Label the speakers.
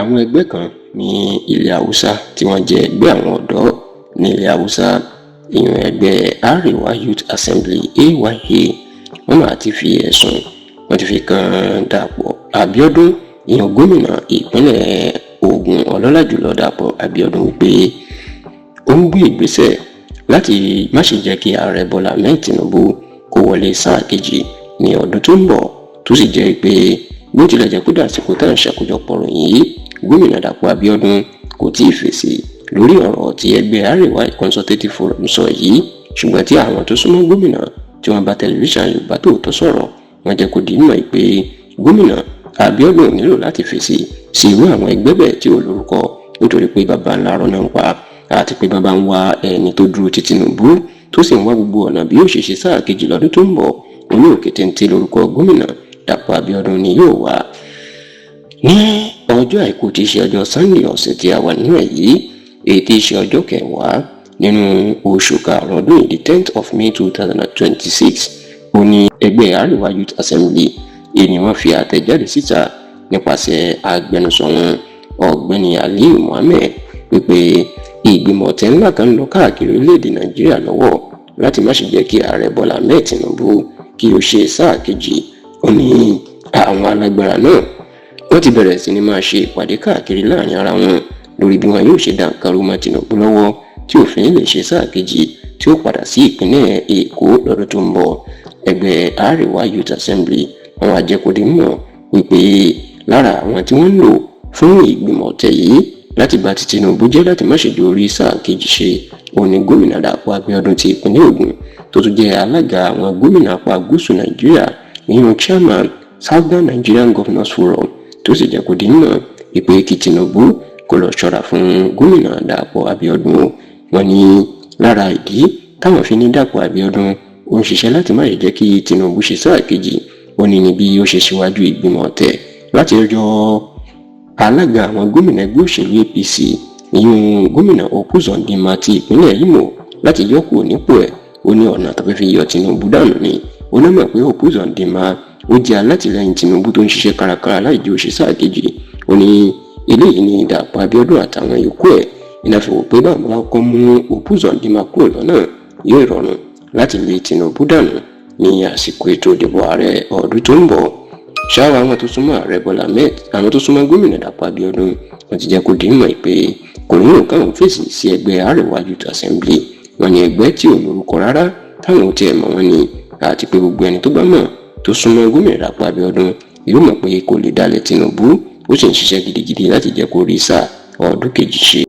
Speaker 1: àwọn ẹgbẹ́ kan ní ilẹ̀ Haúsá tí wọ́n jẹ́ ẹgbẹ́ àwọn ọ̀dọ́ ní ilẹ̀ Haúsá, ìyẹn ẹgbẹ́ Arewa Youth Assembly AYA, wọ́n máa ti fi ẹ̀sùn wọ́n ti fi kan Dàpọ̀ Abíọ́dún, ìyẹn gómìnà ìpínlẹ̀ Ògùn ọlọ́lá jùlọ Dàpọ̀ Abíọ́dún wípé ó ń gbé ìgbésẹ̀ láti má ṣe jẹ́ kí ààrẹ Bọ́lá Ahmed Tinubu kó wọlé sáà kejì ní ọdún tó ń bọ̀, tó sì jẹ́ pé bó tilẹ̀ jẹ́ kó dàsìkò tá à ń ṣàkójọpọ̀ ròyìn yìí, gómìnà Dàpọ̀ Abíọ́dún kò tí ì fèsì lórí ọ̀rọ̀ tí ẹgbẹ́ Arewa Consultative Forum sọ yìí, ṣùgbọ́n tí àwọn tó súnmọ́ gómìnà tí wọ́n bá tẹlifíṣàn Yorùbá Tòótọ́ sọ̀rọ̀, wọ́n jẹ́ kó di mọ̀ pé gómìnà Abíọ́dún nílò láti fèsì sí irú àwọn ẹgbẹ́ bẹ́ẹ̀ tí ò lórúkọ, nítorí pé bàbá ńlá rọ́ náà ń pa, àti pé bàbá ń wá ẹni tó dúró ti Tinubu, tó sì ń wá gbogbo ọ̀nà bí yóò ṣe ṣe sáà kejì lọ́dún tó ń bọ̀. Oní òkè téńté lórúkọ gómìnà Dàpọ̀ Abíọ́dún ni yóò wà. Ní ọjọ́ àìkú tí í ṣe ọjọ́ Sunday ọ̀sẹ̀ tí a wà nínú ẹ̀ yìí, èyí tí í ṣe ọjọ́ 10 nínú oṣù karùn-ún ọdún yìí, the 10th of May 2026, ó ní ẹgbẹ́ Arewa Youth Assembly èyí wọ́n fi àtẹ̀jáde síta nípasẹ̀ agbẹnusọ wọn ọ̀gbẹ́ni Aliyu Muhammed wípé ìgbìmọ̀ ọ̀tẹ̀ ńlá kan lọ káàkiri orílẹ̀-èdè Nàìjíríà lọ́wọ́ láti má ṣe jẹ́ kí ààrẹ Bọ́lá Ahmed Tinubu kí ó ṣe sáà kejì. Ó ní àwọn alágbára náà wọ́n ti bẹ̀rẹ̀ sí ni máa ṣe ìpàdé káàkiri láàrin ara wọn lórí bí wọn yóò ṣe dànkarú mọ́ Tinubu lọ́wọ́ tí òfin lè ṣe sáà kejì tí ó padà sí ìpínlẹ̀ Èkó lọ́dún tó ń bọ̀. Ẹgbẹ́ Arewa Youth Assembly àwọn àjẹkùdí mọ̀ wípé lára àwọn tí wọ́n ń lò fún ìgbìmọ̀ ọ̀tẹ̀ yìí láti bá ti Tinubu jẹ́ láti má ṣe orí sáà kejì ṣe, òun ni gómìnà Dàpọ̀ Abíọ́dún ti ìpínlẹ̀ Ògùn, tó tún jẹ́ alága àwọn gómìnà apá gúúsù Nàìjíríà, ìyẹn chairman Southern Nigerian Governors Forum, tó sì jẹ́ kó di mọ̀ ìpè kí Tinubu kó lọ ṣọ́ra fún gómìnà Dàpọ̀ Abíọ́dún. Wọ́n ní lára ìdí táwọn fi ní Dàpọ̀ Abíọ́dún ó ń ṣiṣẹ́ láti má jẹ́ kí Tinubu ṣe sáà kejì, ó ní bí ó ṣe ṣíwájú ìgbìmọ̀ ọ̀tẹ̀ láti ọjọ́ alága àwọn gómìnà ẹgbẹ́ òṣèlú APC, ìyẹn gómìnà Uzodinma ti ìpínlẹ̀ Imo, láti yọ kúrò nípò ẹ̀. Ó ní ọ̀nà tó fẹ́ fi yọ Tinubu dànù ni. Ó náà mọ̀ pé Uzodinma ó jẹ́ alátìlẹyìn Tinubu tó ń ṣiṣẹ́ kárakára láì jẹ́ ó ṣe sáà kejì. Ó ní eléyìí ní Dàpọ̀ Abíọ́dún àtàwọn yòókù ẹ̀ iná fi wò pé báwọn bá kọ́ mú Uzodinma kúrò lọ́nà yóò rọrùn láti lé Tinubu dànù ní àsìkò ètò ìdìbò ààrẹ ọdún tó ń bọ̀. Ṣáà àwọn tó súnmọ́ ààrẹ Bọ́lá Ahmed, àwọn tó súnmọ́ gómìnà Dàpọ̀ Abíọ́dún, wọ́n ti jẹ́ kó di mọ̀ pé kò nílò káwọn fèsì sí ẹgbẹ́ Arewa Youth Assembly. Wọ́n ní ẹgbẹ́ tí ò lórúkọ rárá táwọn ò tiẹ̀ mọ̀ wọ́n ni, àti pé gbogbo ẹni tó bá mọ̀ tó súnmọ́ gómìnà Dàpọ̀ Abíọ́dún yóò mọ̀ pé kò lè dalẹ̀ Tinubu, ó sì ń ṣiṣẹ́ gidigidi láti jẹ́ kó rí sáà ọdún kejì ṣe.